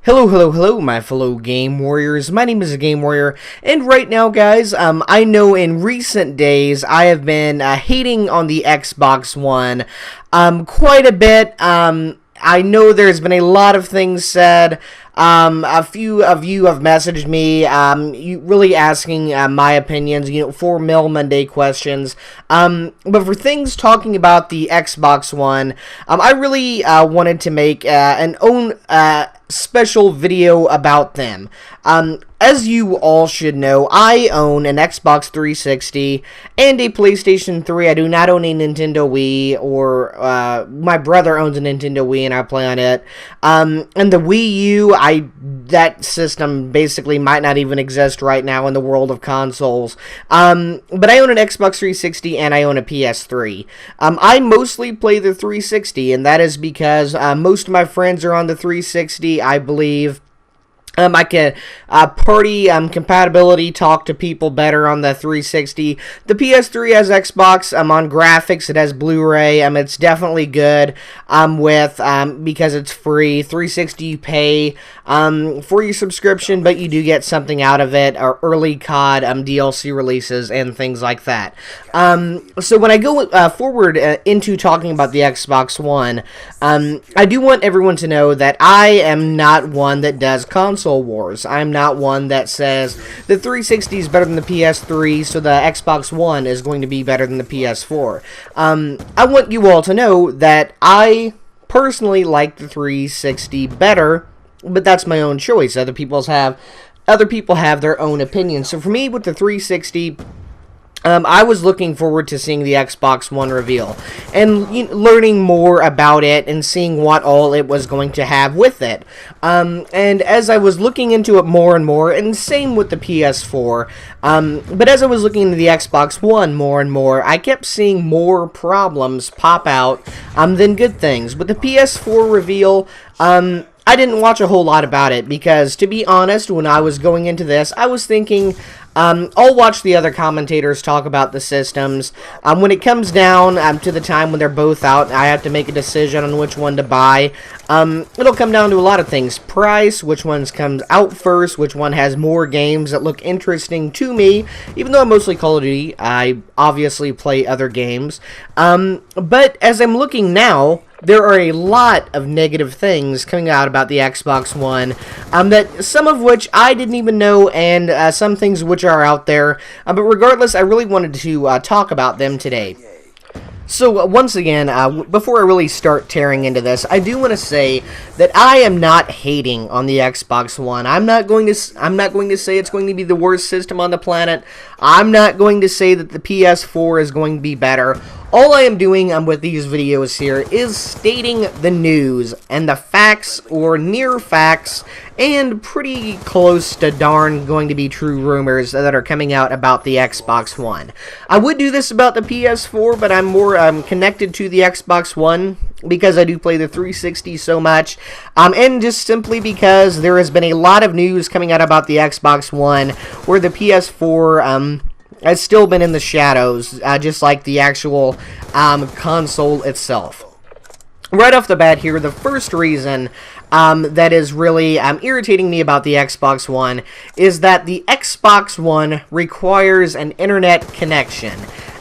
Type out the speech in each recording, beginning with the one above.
Hello, hello, hello, my fellow Game Warriors. My name is Game Warrior, and right now, guys, I know in recent days I have been hating on the Xbox One quite a bit. I know there's been a lot of things said. A few of you have messaged me, you really asking my opinions, for Mail Monday questions. But for things talking about the Xbox One, I really wanted to make an own special video about them. As you all should know, I own an Xbox 360 and a PlayStation 3. I do not own a Nintendo Wii, or my brother owns a Nintendo Wii and I play on it. And the Wii U, that system basically might not even exist right now in the world of consoles. But I own an Xbox 360 and I own a PS3. I mostly play the 360, and that is because most of my friends are on the 360, I believe. I can party compatibility, talk to people better on the 360. The PS3 has Xbox on graphics. It has Blu-ray. It's definitely good because it's free. 360 you pay for your subscription, but you do get something out of it, or early COD DLC releases and things like that. So when I go forward into talking about the Xbox One, I do want everyone to know that I am not one that does console wars. I'm not one that says the 360 is better than the PS3, so the Xbox One is going to be better than the PS4. I want you all to know that I personally like the 360 better, but that's my own choice. Other people have their own opinions. So for me, with the 360, I was looking forward to seeing the Xbox One reveal and learning more about it and seeing what all it was going to have with it. And as I was looking into it more and more, and same with the PS4, but as I was looking into the Xbox One more and more, I kept seeing more problems pop out than good things. With the PS4 reveal, I didn't watch a whole lot about it because, to be honest, when I was going into this, I was thinking, I'll watch the other commentators talk about the systems. When it comes down to the time when they're both out, I have to make a decision on which one to buy. It'll come down to a lot of things. Price, which ones comes out first, which one has more games that look interesting to me. Even though I'm mostly Call of Duty, I obviously play other games. But as I'm looking now, there are a lot of negative things coming out about the Xbox One, that some of which I didn't even know, and some things which are out there. But regardless, I really wanted to talk about them today. So once again, before I really start tearing into this, I do want to say that I am not hating on the Xbox One. I'm not going to say it's going to be the worst system on the planet. I'm not going to say that the PS4 is going to be better. All I am doing with these videos here is stating the news and the facts, or near facts, and pretty close to darn going to be true rumors that are coming out about the Xbox One. I would do this about the PS4, but I'm more connected to the Xbox One because I do play the 360 so much, and just simply because there has been a lot of news coming out about the Xbox One where the PS4 has still been in the shadows, just like the actual console itself. Right off the bat here, the first reason that is really irritating me about the Xbox One is that the Xbox One requires an internet connection.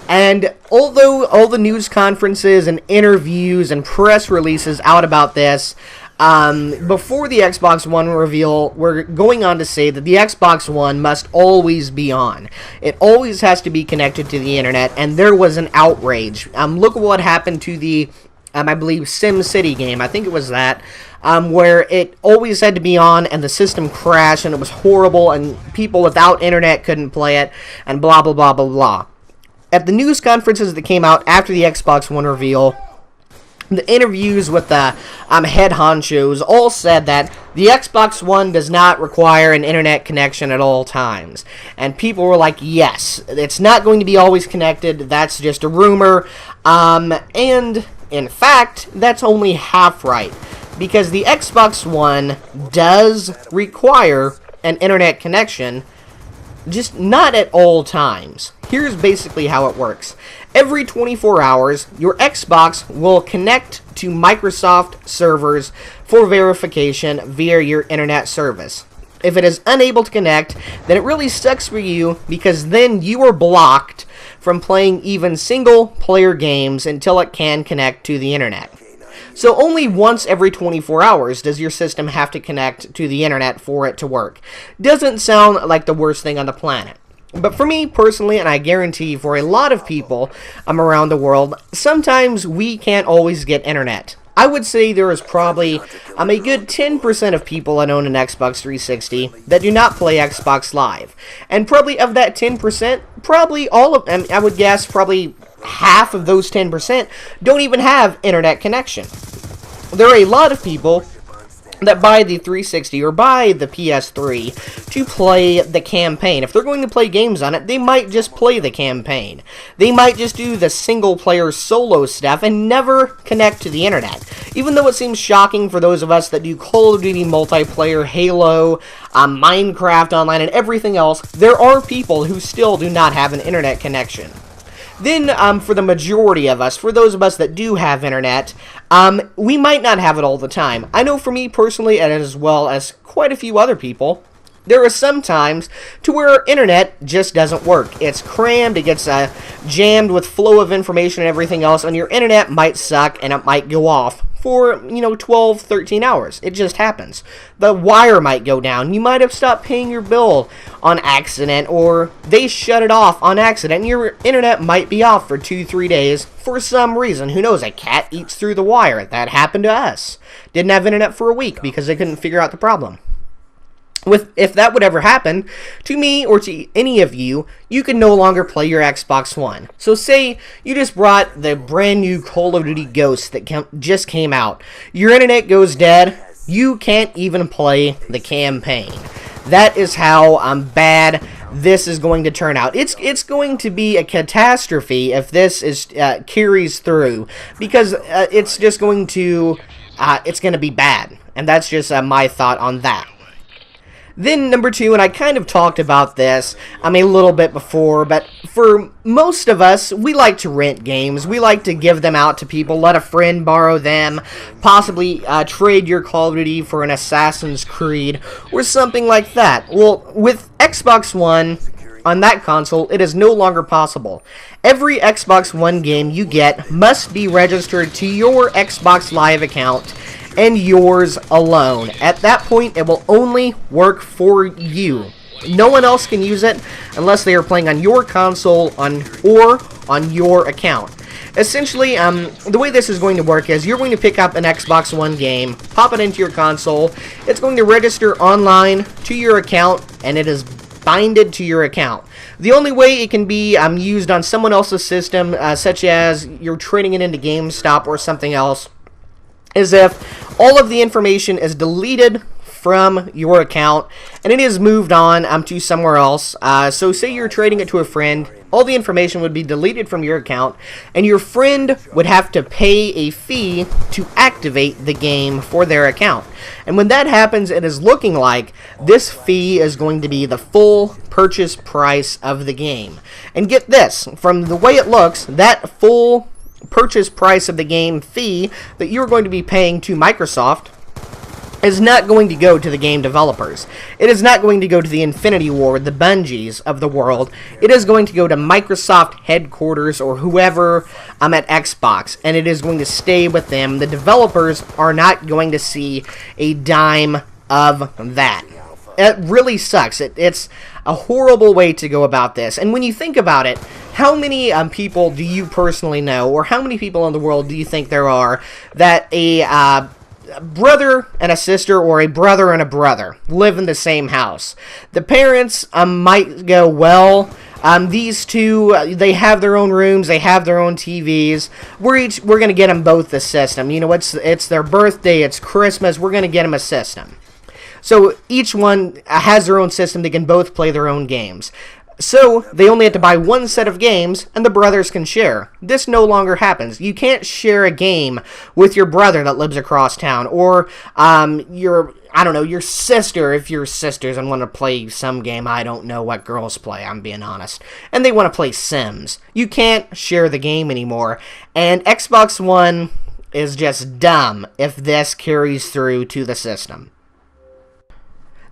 And although all the news conferences and interviews and press releases out about this, before the Xbox One reveal, we're going on to say that the Xbox One must always be on. It always has to be connected to the internet, and there was an outrage. Look at what happened to the, I believe, SimCity game. I think it was that, where it always had to be on, and the system crashed, and it was horrible, and people without internet couldn't play it, and blah, blah, blah, blah, blah. At the news conferences that came out after the Xbox One reveal, the interviews with the head honchos all said that the Xbox One does not require an internet connection at all times. And people were like, yes, it's not going to be always connected, that's just a rumor. And in fact, that's only half right, because the Xbox One does require an internet connection, just not at all times. Here's basically how it works. Every 24 hours, your Xbox will connect to Microsoft servers for verification via your internet service. If it is unable to connect, then it really sucks for you, because then you are blocked from playing even single-player games until it can connect to the internet. So only once every 24 hours does your system have to connect to the internet for it to work. Doesn't sound like the worst thing on the planet. But for me personally, and I guarantee for a lot of people around the world, sometimes we can't always get internet. I would say there is probably a good 10% of people that own an Xbox 360 that do not play Xbox Live. And probably of that 10%, probably all of them, I would guess probably half of those 10% don't even have internet connection. There are a lot of people that buy the 360 or buy the PS3 to play the campaign. If they're going to play games on it, they might just play the campaign. They might just do the single-player solo stuff and never connect to the internet. Even though it seems shocking for those of us that do Call of Duty multiplayer, Halo, Minecraft Online, and everything else, there are people who still do not have an internet connection. Then, for the majority of us, for those of us that do have internet, we might not have it all the time. I know for me personally, and as well as quite a few other people, there are some times to where internet just doesn't work. It's crammed, it gets jammed with flow of information and everything else, and your internet might suck and it might go off for, 12, 13 hours. It just happens. The wire might go down. You might have stopped paying your bill on accident, or they shut it off on accident. Your internet might be off for 2-3 days for some reason. Who knows? A cat eats through the wire. That happened to us. Didn't have internet for a week because they couldn't figure out the problem. If that would ever happen to me or to any of you, you can no longer play your Xbox One. So say you just brought the brand new Call of Duty Ghosts that just came out. Your internet goes dead. You can't even play the campaign. That is how bad this is going to turn out. It's going to be a catastrophe if this is carries through, because it's just going to be bad. And that's just my thought on that. Then number 2, and I kind of talked about this a little bit before, but for most of us, we like to rent games. We like to give them out to people, let a friend borrow them, possibly trade your Call of Duty for an Assassin's Creed or something like that. Well, with Xbox One, on that console, it is no longer possible. Every Xbox One game you get must be registered to your Xbox Live account and yours alone. At that point, it will only work for you. No one else can use it unless they are playing on your console or on your account. Essentially, the way this is going to work is you're going to pick up an Xbox One game, pop it into your console, it's going to register online to your account, and it is binded to your account. The only way it can be used on someone else's system, such as you're trading it into GameStop or something else, is if all of the information is deleted from your account and it is moved on to somewhere else. So say you're trading it to a friend, all the information would be deleted from your account, and your friend would have to pay a fee to activate the game for their account. And when that happens, it is looking like this fee is going to be the full purchase price of the game. And get this, from the way it looks, that full purchase price of the game fee that you're going to be paying to Microsoft is not going to go to the game developers. It is not going to go to the Infinity Ward, the Bungies of the world. It is going to go to Microsoft headquarters or whoever at Xbox, and it is going to stay with them. The developers are not going to see a dime of that. It really sucks. It's a horrible way to go about this. And when you think about it, how many people do you personally know, or how many people in the world do you think there are that a brother and a sister, or a brother and a brother, live in the same house? The parents might go, well, these two, they have their own rooms, they have their own TVs. We're going to get them both the system. You know, it's their birthday, it's Christmas, we're going to get them a system. So each one has their own system, they can both play their own games. So they only have to buy one set of games, and the brothers can share. This no longer happens. You can't share a game with your brother that lives across town, or your I don't know, your sister, if your sisters and want to play some game, I don't know what girls play, I'm being honest, and they want to play Sims. You can't share the game anymore, and Xbox One is just dumb if this carries through to the system.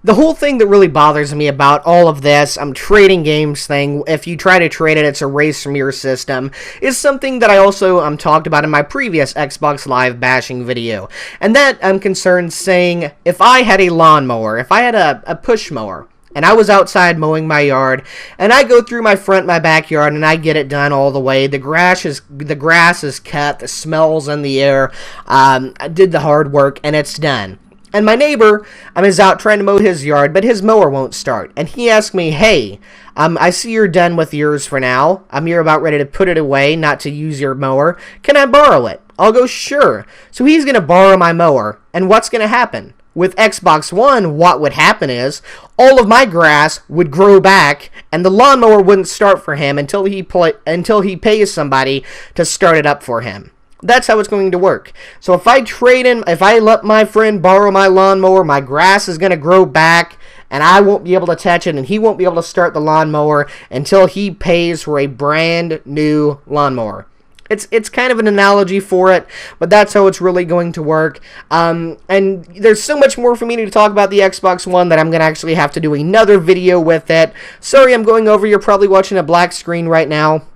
The whole thing that really bothers me about all of this trading games thing, if you try to trade it, it's erased from your system, is something that I also talked about in my previous Xbox Live bashing video. And that I'm concerned saying, if I had a lawnmower, if I had a push mower, and I was outside mowing my yard, and I go through my backyard, and I get it done all the way. The grass is cut, the smell's in the air. I did the hard work, and it's done. And my neighbor is out trying to mow his yard, but his mower won't start. And he asked me, hey, I see you're done with yours for now. You're about ready to put it away, not to use your mower. Can I borrow it? I'll go, sure. So he's going to borrow my mower. And what's going to happen? With Xbox One, what would happen is all of my grass would grow back, and the lawnmower wouldn't start for him until he pays somebody to start it up for him. That's how it's going to work. So if I let my friend borrow my lawnmower, my grass is going to grow back, and I won't be able to touch it, and he won't be able to start the lawnmower until he pays for a brand new lawnmower. It's kind of an analogy for it, but that's how it's really going to work. And there's so much more for me to talk about the Xbox One that I'm going to actually have to do another video with it. Sorry I'm going over. You're probably watching a black screen right now.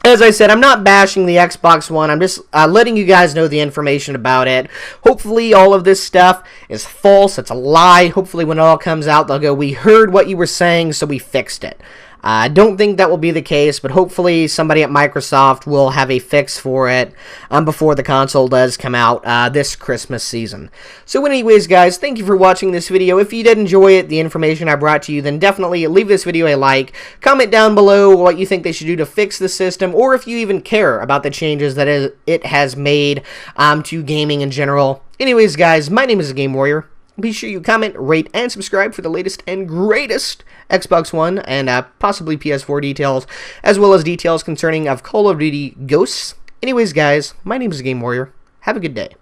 As I said, I'm not bashing the Xbox One. I'm just letting you guys know the information about it. Hopefully all of this stuff is false. It's a lie. Hopefully when it all comes out, they'll go, we heard what you were saying, so we fixed it. I don't think that will be the case, but hopefully somebody at Microsoft will have a fix for it before the console does come out this Christmas season. So anyways, guys, thank you for watching this video. If you did enjoy it, the information I brought to you, then definitely leave this video a like. Comment down below what you think they should do to fix the system, or if you even care about the changes that it has made to gaming in general. Anyways, guys, my name is Game Warrior. Be sure you comment, rate, and subscribe for the latest and greatest Xbox One and possibly PS4 details, as well as details concerning Call of Duty Ghosts. Anyways, guys, my name is Game Warrior. Have a good day.